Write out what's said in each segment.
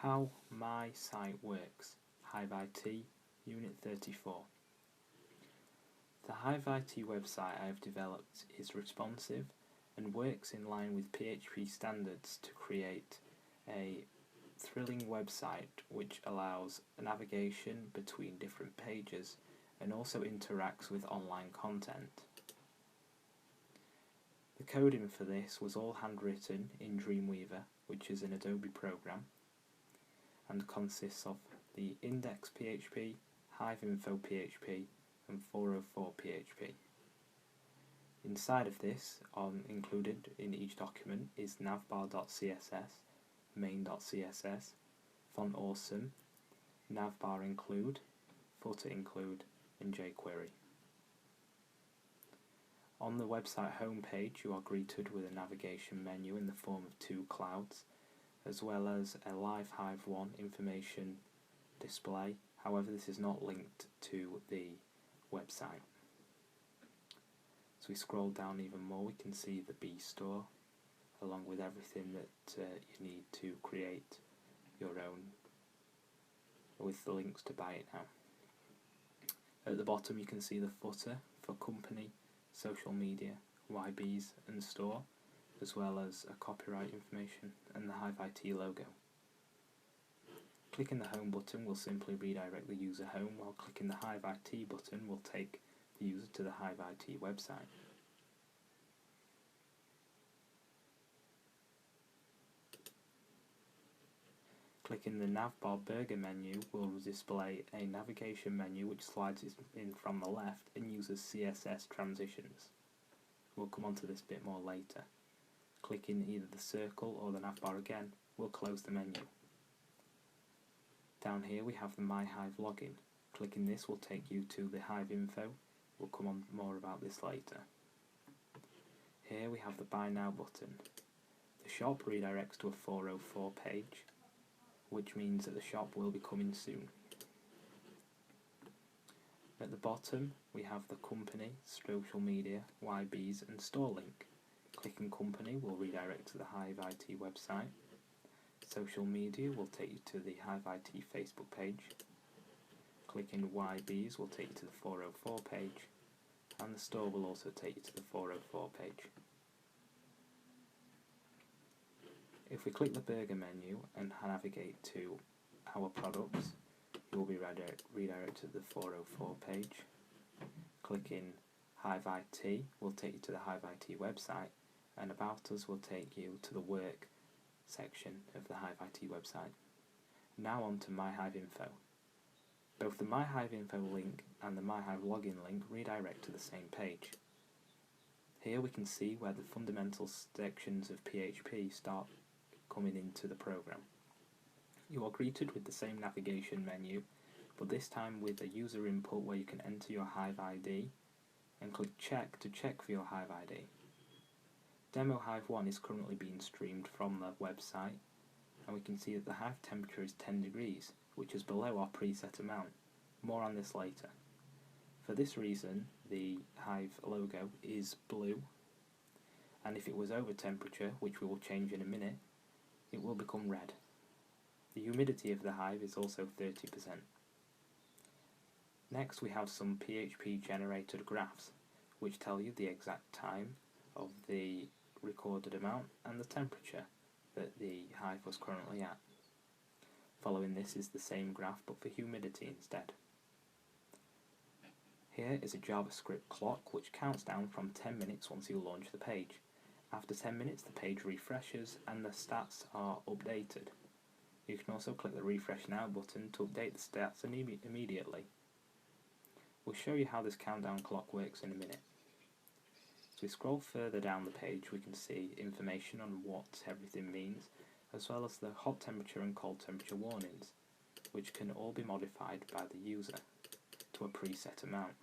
How my site works, HiveIT, Unit 34. The HiveIT website I have developed is responsive and works in line with PHP standards to create a thrilling website which allows navigation between different pages and also interacts with online content. The coding for this was all handwritten in Dreamweaver, which is an Adobe program, and consists of the index.php, HiveInfo.php, and 404.php. Inside of this, included in each document, is navbar.css, main.css, font awesome, navbar include, footer include, and jQuery. On the website homepage, you are greeted with a navigation menu in the form of two clouds, as well as a live Hive 1 information display. However, this is not linked to the website. So we scroll down even more, we can see the B store, along with everything that you need to create your own, with the links to buy it now. At the bottom you can see the footer for company, social media, YBs and store, as well as a copyright information and the HiveIT logo. Clicking the home button will simply redirect the user home, while clicking the HiveIT button will take the user to the HiveIT website. Clicking the navbar burger menu will display a navigation menu which slides in from the left and uses CSS transitions. We'll come on to this bit more later. Clicking either the circle or the navbar again will close the menu. Down here we have the My Hive login. Clicking this will take you to the Hive info. We'll come on more about this later. Here we have the Buy Now button. The shop redirects to a 404 page, which means that the shop will be coming soon. At the bottom we have the company, social media, YBs and store link. Clicking company will redirect to the HiveIT website. Social media will take you to the HiveIT Facebook page. Clicking YBs will take you to the 404 page, and the store will also take you to the 404 page. If we click the burger menu and navigate to our products, you will be redirected to the 404 page. Clicking HiveIT will take you to the HiveIT website, and About Us will take you to the work section of the HiveIT website. Now on to My Hive Info. Both the My Hive Info link and the My Hive login link redirect to the same page. Here we can see where the fundamental sections of PHP start coming into the program. You are greeted with the same navigation menu, but this time with a user input where you can enter your Hive ID and click Check to check for your Hive ID. Demo Hive 1 is currently being streamed from the website, and we can see that the hive temperature is 10 degrees, which is below our preset amount. More on this later. For this reason, the hive logo is blue, and if it was over temperature, which we will change in a minute, it will become red. The humidity of the hive is also 30%. Next we have some PHP generated graphs, which tell you the exact time of the recorded amount and the temperature that the hive was currently at. Following this is the same graph but for humidity instead. Here is a JavaScript clock which counts down from 10 minutes once you launch the page. After 10 minutes the page refreshes and the stats are updated. You can also click the Refresh Now button to update the stats immediately. We'll show you how this countdown clock works in a minute. As we scroll further down the page we can see information on what everything means, as well as the hot temperature and cold temperature warnings, which can all be modified by the user to a preset amount.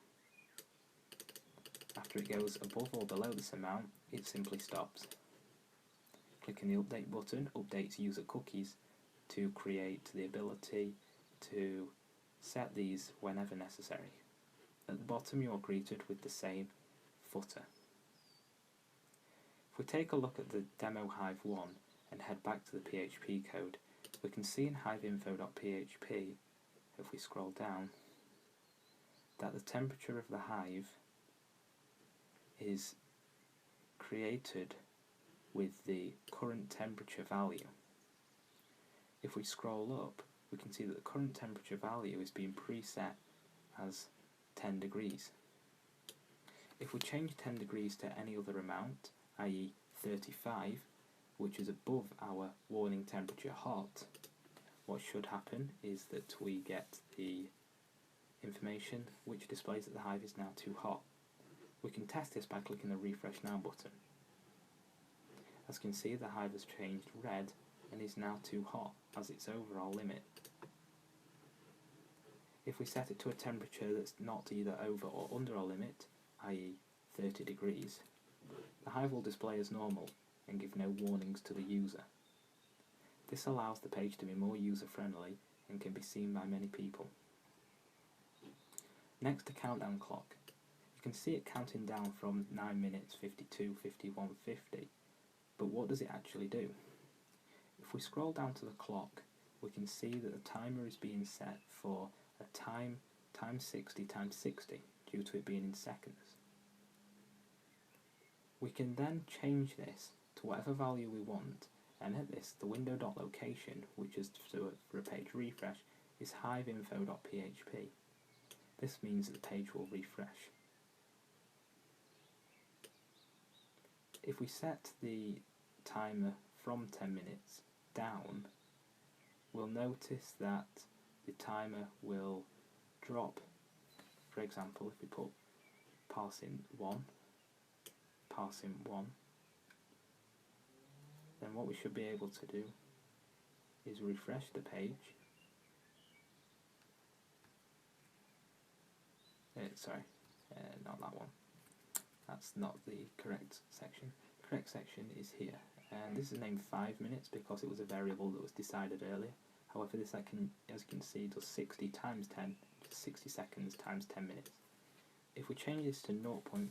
After it goes above or below this amount, it simply stops. Clicking the Update button updates user cookies to create the ability to set these whenever necessary. At the bottom you are greeted with the same footer. If we take a look at the demo Hive 1 and head back to the PHP code, We can see in hiveinfo.php, if we scroll down, that the temperature of the hive is created with the current temperature value. If we scroll up, we can see that the current temperature value is being preset as 10 degrees. If we change 10 degrees to any other amount, i.e. 35, which is above our warning temperature hot, what should happen is that we get the information which displays that the hive is now too hot. We can test this by clicking the Refresh Now button. As you can see, the hive has changed red and is now too hot as its overall limit. If we set it to a temperature that's not either over or under our limit, i.e. 30 degrees, the hive will display as normal and give no warnings to the user. This allows the page to be more user-friendly and can be seen by many people. Next, the countdown clock. You can see it counting down from 9 minutes, 52, 51, 50, but what does it actually do? If we scroll down to the clock, we can see that the timer is being set for a time times 60 times 60, due to it being in seconds. We can then change this to whatever value we want, and at this, the window.location, which is for a page refresh, is hiveinfo.php. This means that the page will refresh. If we set the timer from 10 minutes down, we'll notice that the timer will drop. For example, if we put passing 1, then what we should be able to do is refresh the page. Not that one. That's not the correct section. The correct section is here, and this is named 5 minutes because it was a variable that was decided earlier. However, this, as you can see, does 60 times 10, 60 seconds times 10 minutes. If we change this to 0.5,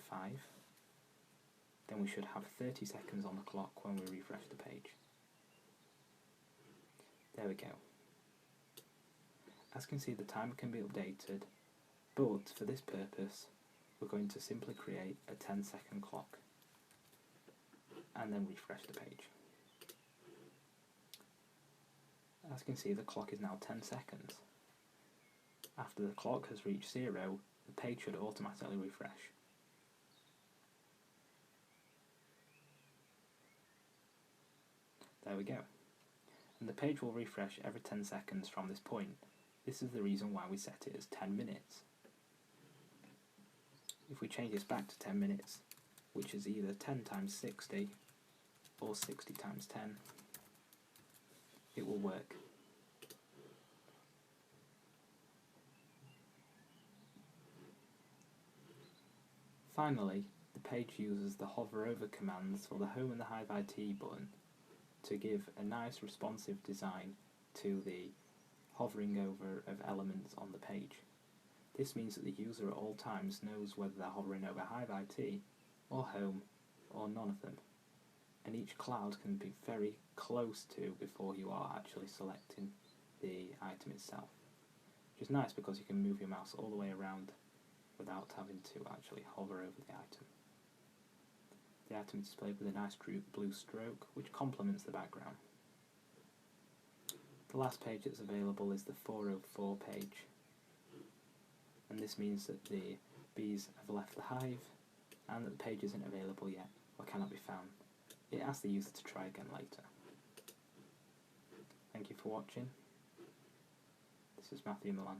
then we should have 30 seconds on the clock when we refresh the page. There we go. As you can see, the timer can be updated, but for this purpose, we're going to simply create a 10-second clock and then refresh the page. As you can see, the clock is now 10 seconds. After the clock has reached 0, the page should automatically refresh. There we go. And the page will refresh every 10 seconds from this point. This is the reason why we set it as 10 minutes. If we change this back to 10 minutes, which is either 10 times 60 or 60 times 10, it will work. Finally, the page uses the hover over commands for the Home and the HiveIT button to give a nice responsive design to the hovering over of elements on the page. This means that the user at all times knows whether they're hovering over HiveIT or Home or none of them, and each cloud can be very close to before you are actually selecting the item itself, which is nice because you can move your mouse all the way around without having to actually hover over the item. The item is displayed with a nice blue stroke which complements the background. The last page that's available is the 404 page, and this means that the bees have left the hive and that the page isn't available yet or cannot be found. It asks the user to try again later. Thank you for watching. This is Matthew Milan.